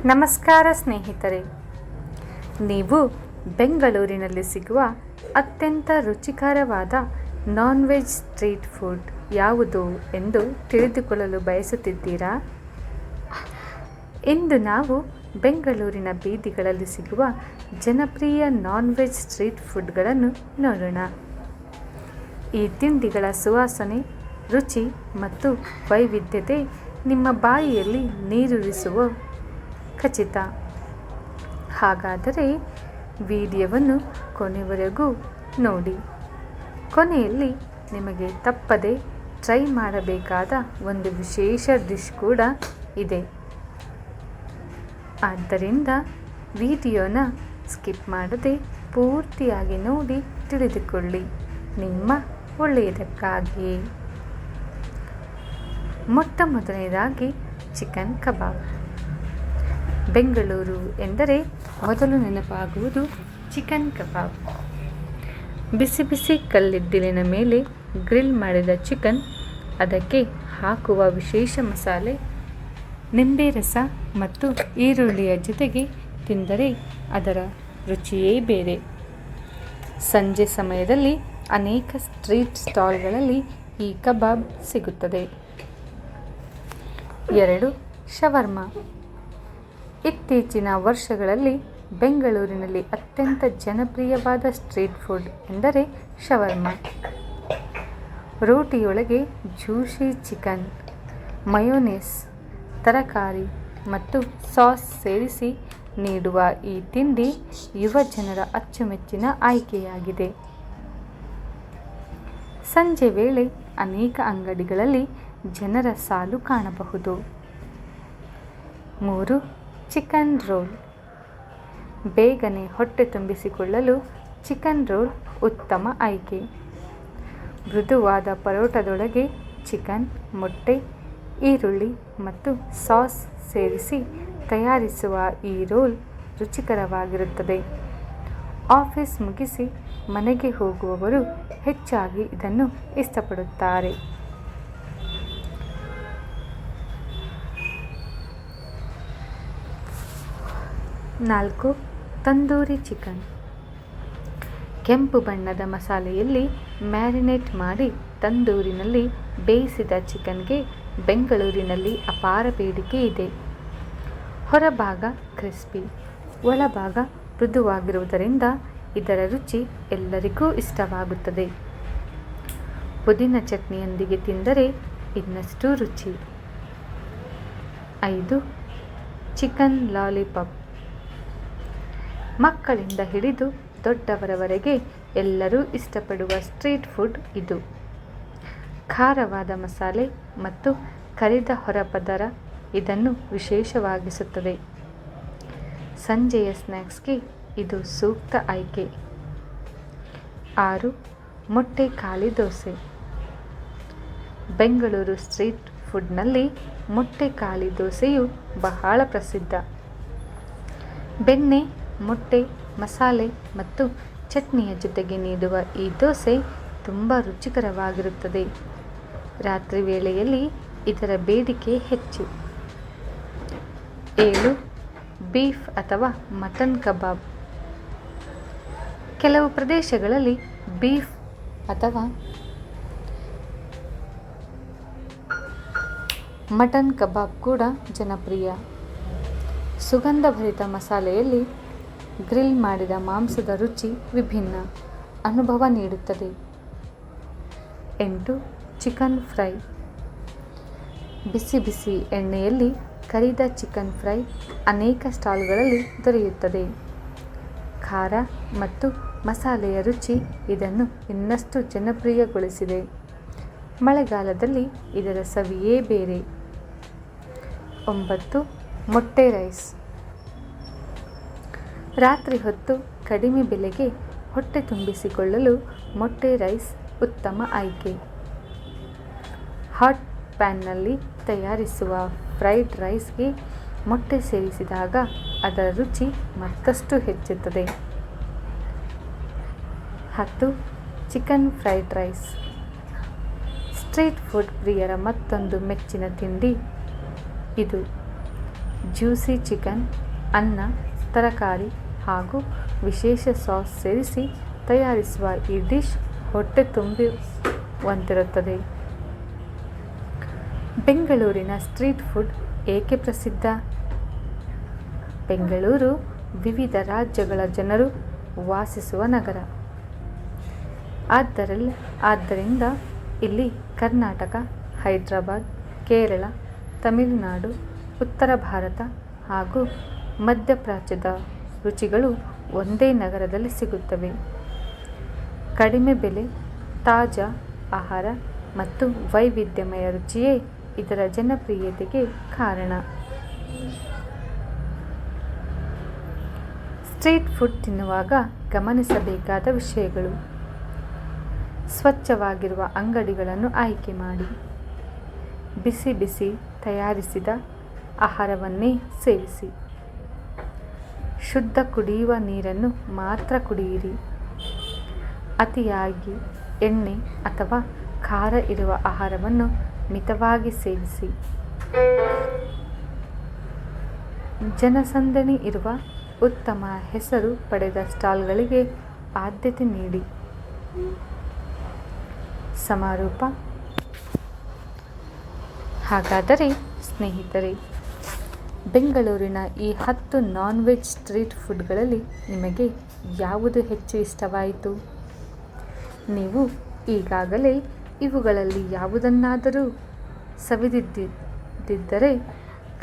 ನಮಸ್ಕಾರ ಸ್ನೇಹಿತರೆ, ನೀವು ಬೆಂಗಳೂರಿನಲ್ಲಿ ಸಿಗುವ ಅತ್ಯಂತ ರುಚಿಕರವಾದ ನಾನ್ ವೆಜ್ ಸ್ಟ್ರೀಟ್ ಫುಡ್ ಯಾವುದು ಎಂದು ತಿಳಿದುಕೊಳ್ಳಲು ಬಯಸುತ್ತಿದ್ದೀರಾ? ಇಂದು ನಾವು ಬೆಂಗಳೂರಿನ ಬೀದಿಗಳಲ್ಲಿ ಸಿಗುವ ಜನಪ್ರಿಯ ನಾನ್ ವೆಜ್ ಸ್ಟ್ರೀಟ್ ಫುಡ್ಗಳನ್ನು ನೋಡೋಣ. ಈ ತಿಂಡಿಗಳ ಸುವಾಸನೆ, ರುಚಿ ಮತ್ತು ವೈವಿಧ್ಯತೆ ನಿಮ್ಮ ಬಾಯಿಯಲ್ಲಿ ನೀರೂರಿಸುವ ಖಚಿತ. ಹಾಗಾದರೆ ವಿಡಿಯೋವನ್ನು ಕೊನೆವರೆಗೂ ನೋಡಿ. ಕೊನೆಯಲ್ಲಿ ನಿಮಗೆ ತಪ್ಪದೆ ಟ್ರೈ ಮಾಡಬೇಕಾದ ಒಂದು ವಿಶೇಷ ಡಿಶ್ ಕೂಡ ಇದೆ. ಆದ್ದರಿಂದ ವಿಡಿಯೋನ ಸ್ಕಿಪ್ ಮಾಡದೆ ಪೂರ್ತಿಯಾಗಿ ನೋಡಿ ತಿಳಿದುಕೊಳ್ಳಿ, ನಿಮ್ಮ ಒಳ್ಳೆಯದಕ್ಕಾಗಿ. ಮೊಟ್ಟ ಮೊದಲನೇದಾಗಿ ಚಿಕನ್ ಕಬಾಬ್. ಬೆಂಗಳೂರು ಎಂದರೆ ಮೊದಲು ನೆನಪಾಗುವುದು ಚಿಕನ್ ಕಬಾಬ್. ಬಿಸಿ ಬಿಸಿ ಕಲ್ಲಿದ್ದಿಲಿನ ಮೇಲೆ ಗ್ರಿಲ್ ಮಾಡಿದ ಚಿಕನ್, ಅದಕ್ಕೆ ಹಾಕುವ ವಿಶೇಷ ಮಸಾಲೆ, ನಿಂಬೆ ರಸ ಮತ್ತು ಈರುಳ್ಳಿಯ ಜೊತೆಗೆ ತಿಂದರೆ ಅದರ ರುಚಿಯೇ ಬೇರೆ. ಸಂಜೆ ಸಮಯದಲ್ಲಿ ಅನೇಕ ಸ್ಟ್ರೀಟ್ ಸ್ಟಾಲ್ಗಳಲ್ಲಿ ಈ ಕಬಾಬ್ ಸಿಗುತ್ತದೆ. 2. ಶವರ್ಮಾ. ಇತ್ತೀಚಿನ ವರ್ಷಗಳಲ್ಲಿ ಬೆಂಗಳೂರಿನಲ್ಲಿ ಅತ್ಯಂತ ಜನಪ್ರಿಯವಾದ ಸ್ಟ್ರೀಟ್ ಫುಡ್ ಎಂದರೆ ಶವರ್ಮಾ. ರೋಟಿಯೊಳಗೆ ಜ್ಯೂಸಿ ಚಿಕನ್, ಮಯೋನೇಸ್, ತರಕಾರಿ ಮತ್ತು ಸಾಸ್ ಸೇರಿಸಿ ನೀಡುವ ಈ ತಿಂಡಿ ಯುವ ಜನರ ಅಚ್ಚುಮೆಚ್ಚಿನ ಆಯ್ಕೆಯಾಗಿದೆ. ಸಂಜೆ ವೇಳೆ ಅನೇಕ ಅಂಗಡಿಗಳಲ್ಲಿ ಜನರ ಸಾಲು ಕಾಣಬಹುದು. 3. Chicken roll. ಬೇಗನೆ ಹೊಟ್ಟೆ ತುಂಬಿಸಿಕೊಳ್ಳಲು ಚಿಕನ್ ರೋಲ್ ಉತ್ತಮ ಆಯ್ಕೆ. ಮೃದುವಾದ ಪರೋಟದೊಳಗೆ ಚಿಕನ್, ಮೊಟ್ಟೆ, ಈರುಳ್ಳಿ ಮತ್ತು ಸಾಸ್ ಸೇರಿಸಿ ತಯಾರಿಸುವ ಈ ರೋಲ್ ರುಚಿಕರವಾಗಿರುತ್ತದೆ. ಆಫೀಸ್ ಮುಗಿಸಿ ಮನೆಗೆ ಹೋಗುವವರು ಹೆಚ್ಚಾಗಿ ಇದನ್ನು ಇಷ್ಟಪಡುತ್ತಾರೆ. 4. ತಂದೂರಿ ಚಿಕನ್. ಕೆಂಪು ಬಣ್ಣದ ಮಸಾಲೆಯಲ್ಲಿ ಮ್ಯಾರಿನೇಟ್ ಮಾಡಿ ತಂದೂರಿನಲ್ಲಿ ಬೇಯಿಸಿದ ಚಿಕನ್ಗೆ ಬೆಂಗಳೂರಿನಲ್ಲಿ ಅಪಾರ ಬೇಡಿಕೆ ಇದೆ. ಹೊರಭಾಗ ಕ್ರಿಸ್ಪಿ, ಒಳಭಾಗ ಮೃದುವಾಗಿರುವುದರಿಂದ ಇದರ ರುಚಿ ಎಲ್ಲರಿಗೂ ಇಷ್ಟವಾಗುತ್ತದೆ. ಪುದೀನ ಚಟ್ನಿಯೊಂದಿಗೆ ತಿಂದರೆ ಇನ್ನಷ್ಟು ರುಚಿ. 5. Chicken lollipop. ಮಕ್ಕಳಿಂದ ಹಿಡಿದು ದೊಡ್ಡವರವರೆಗೆ ಎಲ್ಲರೂ ಇಷ್ಟಪಡುವ ಸ್ಟ್ರೀಟ್ ಫುಡ್ ಇದು. ಖಾರವಾದ ಮಸಾಲೆ ಮತ್ತು ಕರಿದ ಹೊರಪದರ ಇದನ್ನು ವಿಶೇಷವಾಗಿಸುತ್ತದೆ. ಸಂಜೆಯ ಸ್ನ್ಯಾಕ್ಸ್ಗೆ ಇದು ಸೂಕ್ತ ಆಯ್ಕೆ. 6. ಮೊಟ್ಟೆ ಖಾಲಿ ದೋಸೆ. ಬೆಂಗಳೂರು ಸ್ಟ್ರೀಟ್ ಫುಡ್ನಲ್ಲಿ ಮೊಟ್ಟೆ ಖಾಲಿ ದೋಸೆಯು ಬಹಳ ಪ್ರಸಿದ್ಧ. ಬೆಣ್ಣೆ, ಮೊಟ್ಟೆ, ಮಸಾಲೆ ಮತ್ತು ಚಟ್ನಿಯ ಜೊತೆಗೆ ನೀಡುವ ಈ ದೋಸೆ ತುಂಬ ರುಚಿಕರವಾಗಿರುತ್ತದೆ. ರಾತ್ರಿ ವೇಳೆಯಲ್ಲಿ ಇದರ ಬೇಡಿಕೆ ಹೆಚ್ಚು. 7. ಬೀಫ್ ಅಥವಾ ಮಟನ್ ಕಬಾಬ್. ಕೆಲವು ಪ್ರದೇಶಗಳಲ್ಲಿ ಬೀಫ್ ಅಥವಾ ಮಟನ್ ಕಬಾಬ್ ಕೂಡ ಜನಪ್ರಿಯ. ಸುಗಂಧಭರಿತ ಮಸಾಲೆಯಲ್ಲಿ ಗ್ರಿಲ್ ಮಾಡಿದ ಮಾಂಸದ ರುಚಿ ವಿಭಿನ್ನ ಅನುಭವ ನೀಡುತ್ತದೆ. 8. Chicken fry. ಬಿಸಿ ಬಿಸಿ ಎಣ್ಣೆಯಲ್ಲಿ ಕರಿದ ಚಿಕನ್ ಫ್ರೈ ಅನೇಕ ಸ್ಟಾಲ್ಗಳಲ್ಲಿ ದೊರೆಯುತ್ತದೆ. ಖಾರ ಮತ್ತು ಮಸಾಲೆಯ ರುಚಿ ಇದನ್ನು ಇನ್ನಷ್ಟು ಜನಪ್ರಿಯಗೊಳಿಸಿದೆ. ಮಳೆಗಾಲದಲ್ಲಿ ಇದರ ಸವಿಯೇ ಬೇರೆ. 9. ಮೊಟ್ಟೆ ರೈಸ್. ರಾತ್ರಿ ಹೊತ್ತು ಕಡಿಮೆ ಬೆಲೆಗೆ ಹೊಟ್ಟೆ ತುಂಬಿಸಿಕೊಳ್ಳಲು ಮೊಟ್ಟೆ ರೈಸ್ ಉತ್ತಮ ಆಯ್ಕೆ. ಹಾಟ್ ಪ್ಯಾನ್ನಲ್ಲಿ ತಯಾರಿಸುವ ಫ್ರೈಡ್ ರೈಸ್ಗೆ ಮೊಟ್ಟೆ ಸೇರಿಸಿದಾಗ ಅದರ ರುಚಿ ಮತ್ತಷ್ಟು ಹೆಚ್ಚುತ್ತದೆ. 10. Chicken fried rice. Street food ಪ್ರಿಯರ ಮತ್ತೊಂದು ಮೆಚ್ಚಿನ ತಿಂಡಿ ಇದು. ಜ್ಯೂಸಿ ಚಿಕನ್, ಅನ್ನ, ತರಕಾರಿ ಹಾಗೂ ವಿಶೇಷ ಸಾಸ್ ಸೇರಿಸಿ ತಯಾರಿಸುವ ಈ ಡಿಶ್ ಹೊಟ್ಟೆ ತುಂಬುವಂತಿರುತ್ತದೆ. ಬೆಂಗಳೂರಿನ ಸ್ಟ್ರೀಟ್ ಫುಡ್ ಏಕೆ ಪ್ರಸಿದ್ಧ? ಬೆಂಗಳೂರು ವಿವಿಧ ರಾಜ್ಯಗಳ ಜನರು ವಾಸಿಸುವ ನಗರ. ಆದ್ದರಿಂದ ಇಲ್ಲಿ ಕರ್ನಾಟಕ, ಹೈದರಾಬಾದ್, ಕೇರಳ, ತಮಿಳುನಾಡು, ಉತ್ತರ ಭಾರತ ಹಾಗೂ ಮಧ್ಯಪ್ರಾಚ್ಯದ ರುಚಿಗಳು ಒಂದೇ ನಗರದಲ್ಲಿ ಸಿಗುತ್ತವೆ. ಕಡಿಮೆ ಬೆಲೆ, ತಾಜಾ ಆಹಾರ ಮತ್ತು ವೈವಿಧ್ಯಮಯ ರುಚಿಯೇ ಇದರ ಜನಪ್ರಿಯತೆಗೆ ಕಾರಣ. ಸ್ಟ್ರೀಟ್ ಫುಡ್ ತಿನ್ನುವಾಗ ಗಮನಿಸಬೇಕಾದ ವಿಷಯಗಳು: ಸ್ವಚ್ಛವಾಗಿರುವ ಅಂಗಡಿಗಳನ್ನು ಆಯ್ಕೆ ಮಾಡಿ. ಬಿಸಿ ಬಿಸಿ ತಯಾರಿಸಿದ ಆಹಾರವನ್ನೇ ಸೇವಿಸಿ. ಶುದ್ಧ ಕುಡಿಯುವ ನೀರನ್ನು ಮಾತ್ರ ಕುಡಿಯಿರಿ. ಅತಿಯಾಗಿ ಎಣ್ಣೆ ಅಥವಾ ಖಾರ ಇರುವ ಆಹಾರವನ್ನು ಮಿತವಾಗಿ ಸೇವಿಸಿ. ಜನಸಂದಣಿ ಇರುವ ಉತ್ತಮ ಹೆಸರು ಪಡೆದ ಸ್ಟಾಲ್ಗಳಿಗೆ ಆದ್ಯತೆ ನೀಡಿ. ಸಮಾರೋಪ: ಹಾಗಾದರೆ ಸ್ನೇಹಿತರೆ, ಬೆಂಗಳೂರಿನ ಈ 10 ನಾನ್-ವೆಜ್ ಸ್ಟ್ರೀಟ್ ಫುಡ್ಗಳಲ್ಲಿ ನಿಮಗೆ ಯಾವುದು ಹೆಚ್ಚು ಇಷ್ಟವಾಯಿತು? ನೀವು ಈಗಾಗಲೇ ಇವುಗಳಲ್ಲಿ ಯಾವುದನ್ನಾದರೂ ಸವಿದಿದ್ದರೆ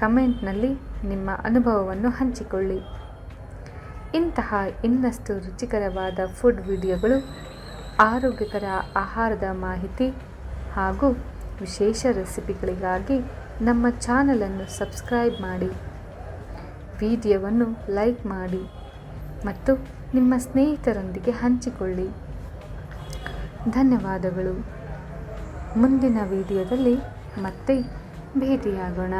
ಕಮೆಂಟ್ನಲ್ಲಿ ನಿಮ್ಮ ಅನುಭವವನ್ನು ಹಂಚಿಕೊಳ್ಳಿ. ಇಂತಹ ಇನ್ನಷ್ಟು ರುಚಿಕರವಾದ ಫುಡ್ ವಿಡಿಯೋಗಳು, ಆರೋಗ್ಯಕರ ಆಹಾರದ ಮಾಹಿತಿ ಹಾಗೂ ವಿಶೇಷ ರೆಸಿಪಿಗಳಿಗಾಗಿ ನಮ್ಮ ಚಾನಲನ್ನು ಸಬ್ಸ್ಕ್ರೈಬ್ ಮಾಡಿ, ವಿಡಿಯೋವನ್ನು ಲೈಕ್ ಮಾಡಿ ಮತ್ತು ನಿಮ್ಮ ಸ್ನೇಹಿತರೊಂದಿಗೆ ಹಂಚಿಕೊಳ್ಳಿ. ಧನ್ಯವಾದಗಳು. ಮುಂದಿನ ವಿಡಿಯೋದಲ್ಲಿ ಮತ್ತೆ ಭೇಟಿಯಾಗೋಣ.